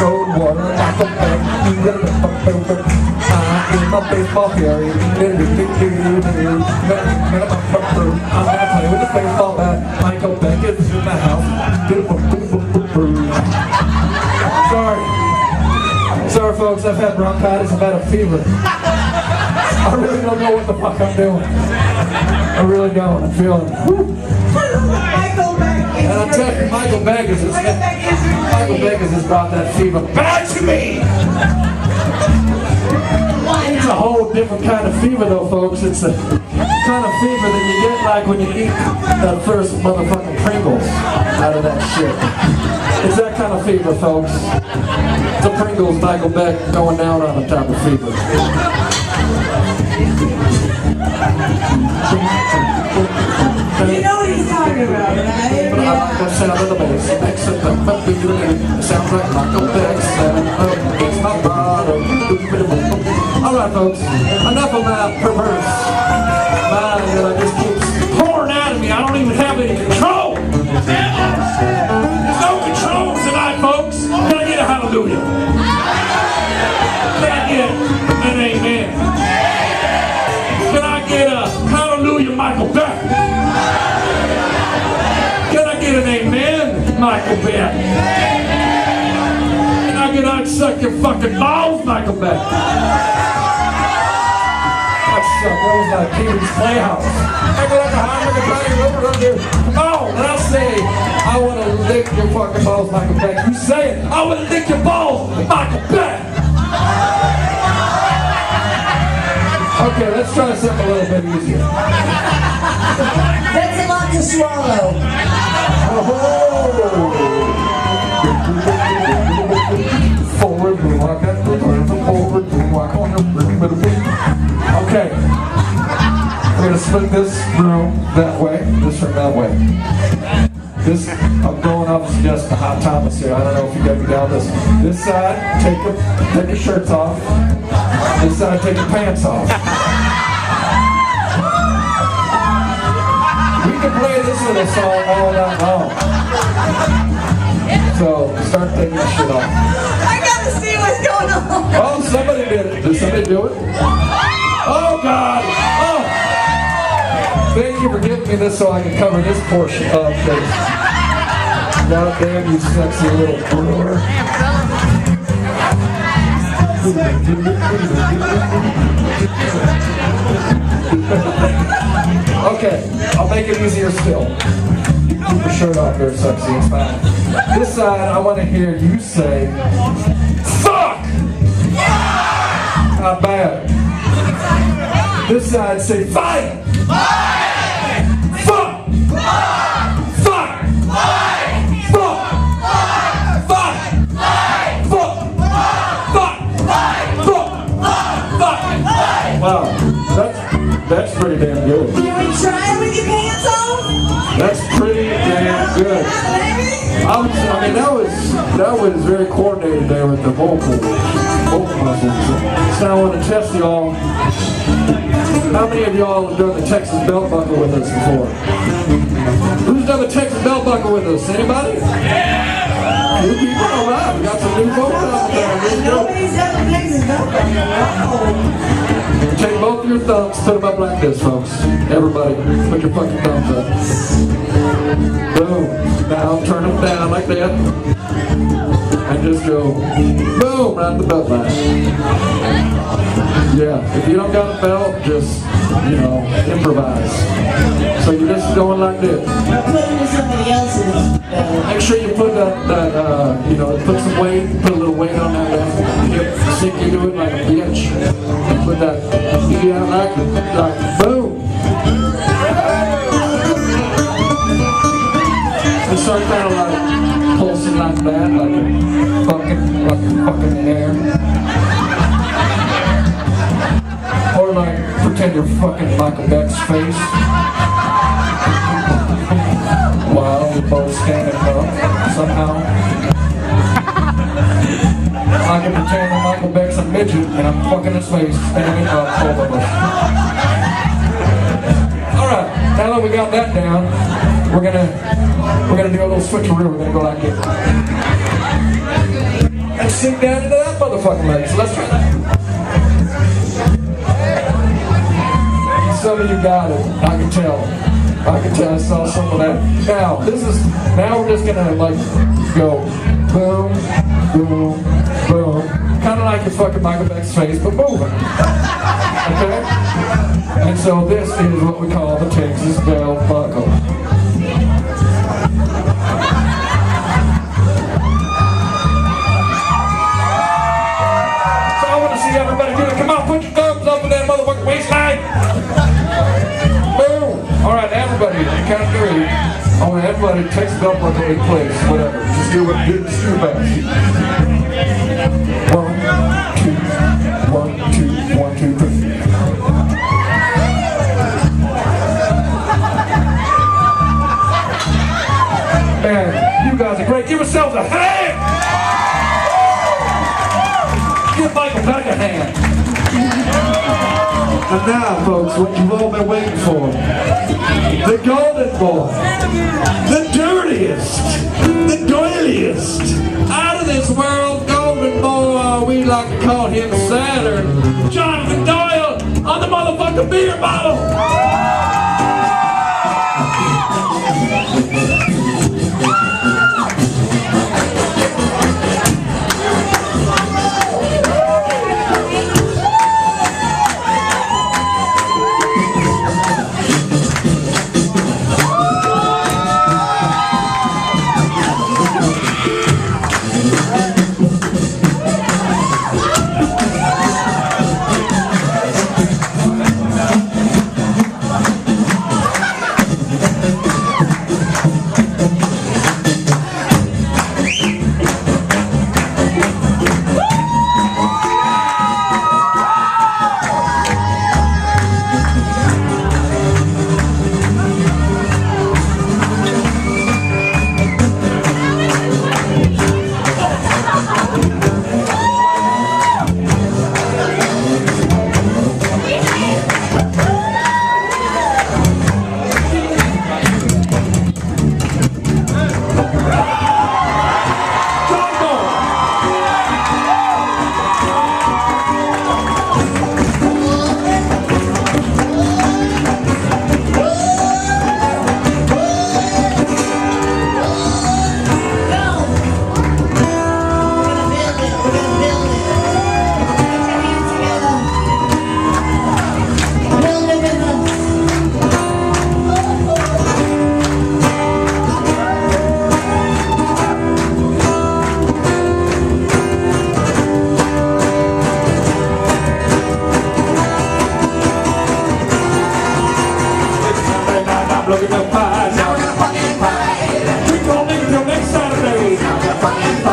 Road water, Michael Beck. In my baseball theory, I'm gonna play with the baseball bat. Michael Beck is in the house. Sorry folks, I've had bronchitis, I've had a fever. I really don't know what the fuck I'm doing. I really don't, I'm feeling it. And I'm telling you, Michael Beck has brought that fever back to me! It's a whole different kind of fever though, folks. It's the kind of fever that you get like when you eat that first motherfucking Pringles out of that shit. It's that kind of fever, folks. It's a Pringles Michael Beck going down on the type of fever. You know what he's talking about, right? But I like the sound of the bass. It makes it sounds like Michael Beck. It's my bottom. Alright folks, enough of my perverse mind that I just keeps pouring out of me. I don't even have any control. There's no control tonight, folks. Can I get a hallelujah? Can I get an amen? Can I get a hallelujah, Michael Beck? Can I get an amen, Michael Beck? Can I get I'd suck your fucking balls, Michael Beck? That was like Pee-wee's Playhouse. Come on, and I'll say, I want to lick your fucking balls, Michael Beck. You say it, I want to lick your balls, Michael Beck. Okay, let's try something a little bit easier. That's a lot to swallow. Forward moonwalk, forward moonwalk on your okay. We're gonna split this room that way, this room that way. This, I'm going off just the Hot Thomas here. I don't know if you got me down this. This side, take your shirts off. This side, take your pants off. We can play this little song all night long. So, start taking your shit off. I gotta see what's going on. Oh, somebody did it. Did somebody do it? Oh, God. Oh. Thank you for giving me this so I can cover this portion of this. God damn, you sexy little brewer. Okay, I'll make it easier still. You can keep your shirt off there, sexy, it's fine. This side, I want to hear you say, fuck! Not bad. This side, say, fight! Fight! Fuck! Fuck! Fuck! Fuck! Fuck! Fuck! Fuck! Fuck! Wow, that's pretty damn good. Can we try it with your pants off? That's pretty damn good. I mean, that was very coordinated there with the vocal muscles. So I want to test y'all. How many of y'all have done the Texas belt buckle with us before? Who's done the Texas belt buckle with us? Anybody? Yeah! New people? All right, we got some new folks out there. Nobody's done the Texas belt buckle. Take both your thumbs, put them up like this, folks. Everybody, put your fucking thumbs up. Boom. Now turn them down like that. And just go, boom, right the belt line. Yeah, if you don't got a belt, just, you know, improvise. So you're just going like this. Or put it in somebody else's belt. Make sure you put that you know, put some weight, put a little weight on that hip, sink into it like a bitch. And put that, yeah, like boom. And start kind of like pulsing like that, like a fucking hair. Or like pretend you're fucking Michael Beck's face. While we're both standing up somehow. I can pretend that Michael Beck's a midget and I'm fucking his face standing up over us. Alright, now that we got that down, We're gonna do a little switcheroo. We're gonna go like this. And sink down into that motherfucking leg. So let's try that. Some of you got it. I can tell. I saw some of that. Now we're just gonna like go boom, boom, boom. Kind of like your fucking Michael Beck's face, but moving. Okay? And so this is what we call the Texas belt buckle. So I want to see everybody do it. Come on, put your thumbs up in that motherfucking waistline. Boom. All right, everybody, you count to 3. I want everybody to Texas belt buckle in place, whatever. Just do your best. 1, 2, 1, 2, 1, 2, 3. Man, you guys are great. Give yourselves a hand! Give Michael Beck a hand. And now, folks, what you've all been waiting for. The golden boy. The dirtiest. The doiliest. Out of this world, golden boy, we like to call him Saturn. Jonathan Doyle on the motherfucking beer bottle. Looking to fight. Now we're gonna fucking fight. We gon' make it till next Saturday. Now we're gonna fucking fight.